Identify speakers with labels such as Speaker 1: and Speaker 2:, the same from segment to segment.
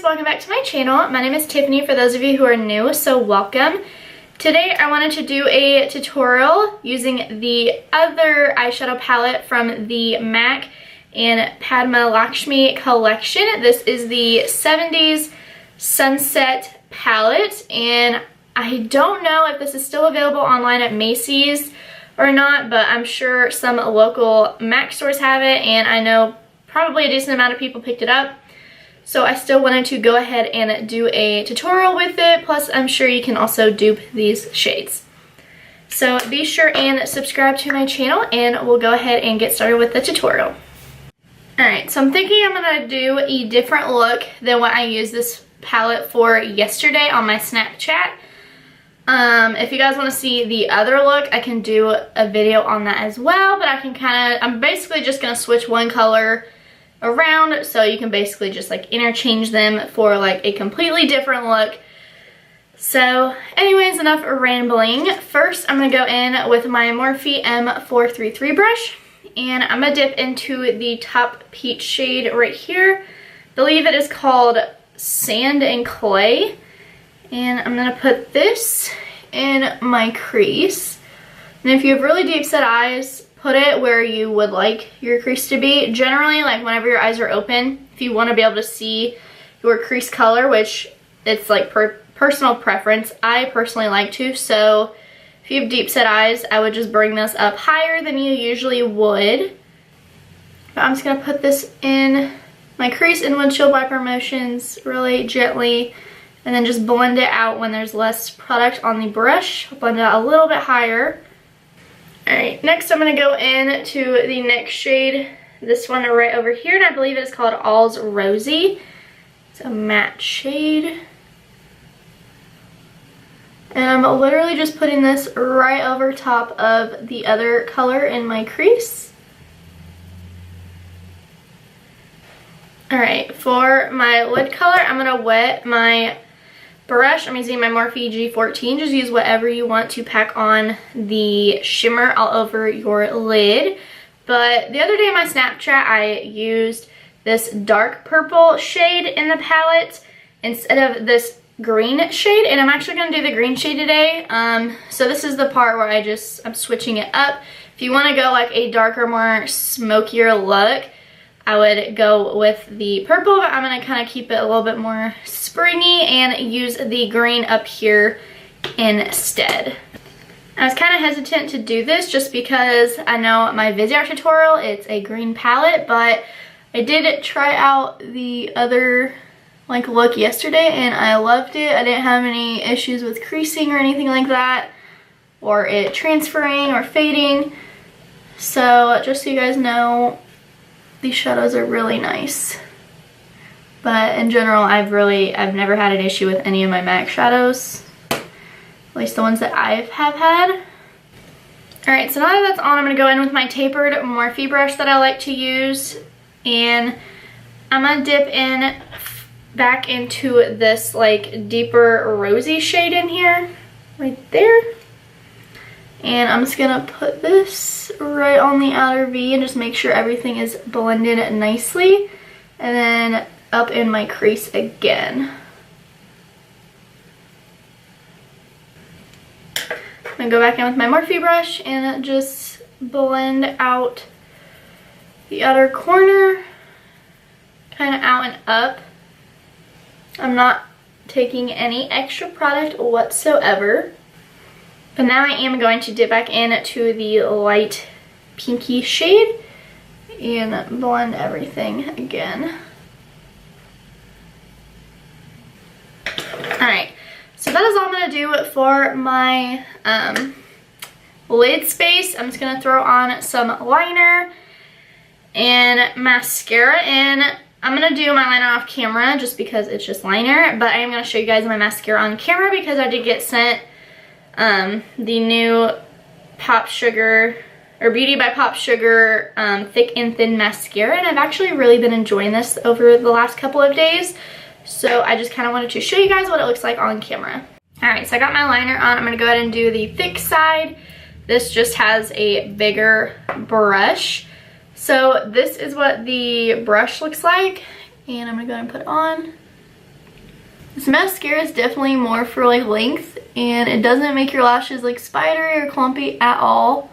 Speaker 1: welcome back to my channel. My name is Tiffany for those of you who are new, so welcome. Today I wanted to do a tutorial using the other eyeshadow palette from the MAC and PADMA LAKSHMI collection. This is the 70's Sunset palette, and I don't know if this is still available online at Macy's or not, but I'm sure some local MAC stores have it, and I know probably a decent amount of people picked it up. So I still wanted to go ahead and do a tutorial with it, plus I'm sure you can also dupe these shades. So be sure and subscribe to my channel, and we'll go ahead and get started with the tutorial. Alright, so I'm thinking I'm going to do a different look than what I used this palette for yesterday on my Snapchat. If you guys want to see the other look, I can do a video on that as well, but I'm basically just going to switch one color around, so you can basically just like interchange them for like a completely different look. So anyways, enough rambling. First I'm going to go in with my Morphe M433 brush, and I'm going to dip into the top peach shade right here. I believe it is called Sand and Clay, and I'm going to put this in my crease. And if you have really deep set eyes, put it where you would like your crease to be. Generally, like whenever your eyes are open, if you want to be able to see your crease color, which it's like personal preference, I personally like to. So if you have deep set eyes, I would just bring this up higher than you usually would. But I'm just going to put this in my crease in windshield wiper motions really gently, and then just blend it out when there's less product on the brush. I'll blend it out a little bit higher. Alright, next I'm going to go in to the next shade, this one right over here, and I believe it's called All's Rosy. It's a matte shade. And I'm literally just putting this right over top of the other color in my crease. Alright, for my lid color, I'm going to wet my brush. I'm using my Morphe G14. Just use whatever you want to pack on the shimmer all over your lid. But the other day on my Snapchat, I used this dark purple shade in the palette instead of this green shade, and I'm actually going to do the green shade today. So this is the part where I'm switching it up. If you want to go like a darker, more smokier look, I would go with the purple, but I'm going to kind of keep it a little bit more springy and use the green up here instead. I was kind of hesitant to do this just because I know my Viseart tutorial, it's a green palette, but I did try out the other like look yesterday and I loved it. I didn't have any issues with creasing or anything like that, or it transferring or fading. So just so you guys know, these shadows are really nice. But in general, I've never had an issue with any of my MAC shadows. At least the ones that I have had. Alright, so now that that's on, I'm going to go in with my tapered Morphe brush that I like to use. And I'm going to dip in back into this like deeper rosy shade in here. Right there. And I'm just going to put this right on the outer V and just make sure everything is blended nicely. And then up in my crease again. I'm going to go back in with my Morphe brush and just blend out the outer corner. Kind of out and up. I'm not taking any extra product whatsoever. But now I am going to dip back into the light pinky shade and blend everything again. Alright, so that is all I'm going to do for my lid space. I'm just going to throw on some liner and mascara, and I'm going to do my liner off camera just because it's just liner, but I am going to show you guys my mascara on camera because I did get sent the new Pop Sugar, or Beauty by Pop Sugar Thick and Thin Mascara, and I've actually really been enjoying this over the last couple of days, so I just kind of wanted to show you guys what it looks like on camera. Alright, so I got my liner on. I'm going to go ahead and do the thick side. This just has a bigger brush. So this is what the brush looks like, and I'm going to go ahead and put it on. This mascara is definitely more for like length, and it doesn't make your lashes like spidery or clumpy at all.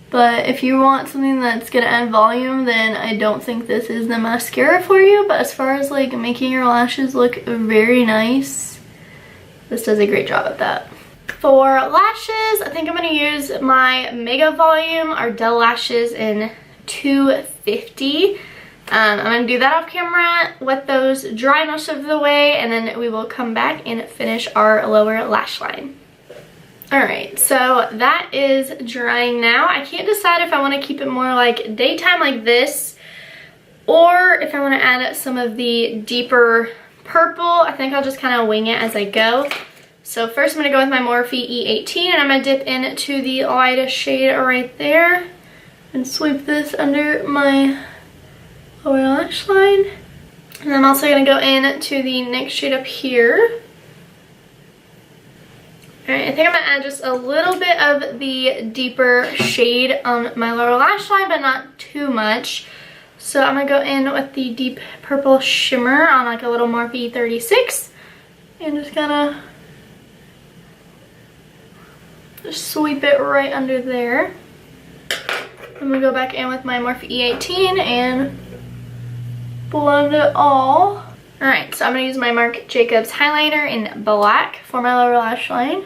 Speaker 1: But if you want something that's gonna add volume, then I don't think this is the mascara for you. But as far as like making your lashes look very nice, this does a great job at that. For lashes, I think I'm gonna use my Mega Volume Ardell Lashes in 250. I'm gonna do that off camera, let those dry most of the way, and then we will come back and finish our lower lash line. Alright, so that is drying now. I can't decide if I want to keep it more like daytime like this, or if I want to add some of the deeper purple. I think I'll just kind of wing it as I go. So first I'm going to go with my Morphe E18, and I'm going to dip into the lightest shade right there and sweep this under my lower lash line. And I'm also going to go into the next shade up here. Alright, I think I'm going to add just a little bit of the deeper shade on my lower lash line, but not too much. So I'm going to go in with the deep purple shimmer on like a little Morphe 36 and just kind of just sweep it right under there. I'm going to go back in with my Morphe E18 and blend it all. Alright, so I'm going to use my Marc Jacobs highlighter in black for my lower lash line.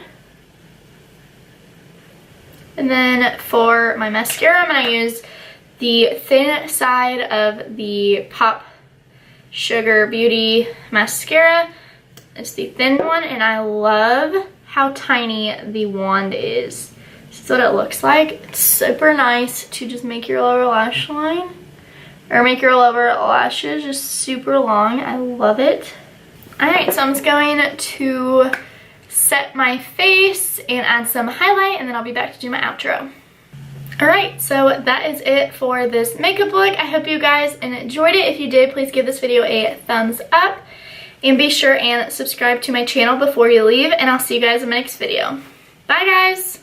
Speaker 1: And then for my mascara, I'm going to use the thin side of the Pop Sugar Beauty mascara. It's the thin one, and I love how tiny the wand is. This is what it looks like. It's super nice to just make your lower lash line, or make your lower lashes just super long. I love it. Alright, so I'm just going to set my face and add some highlight, and then I'll be back to do my outro. Alright, so that is it for this makeup look. I hope you guys enjoyed it. If you did, please give this video a thumbs up, and be sure and subscribe to my channel before you leave, and I'll see you guys in my next video. Bye guys!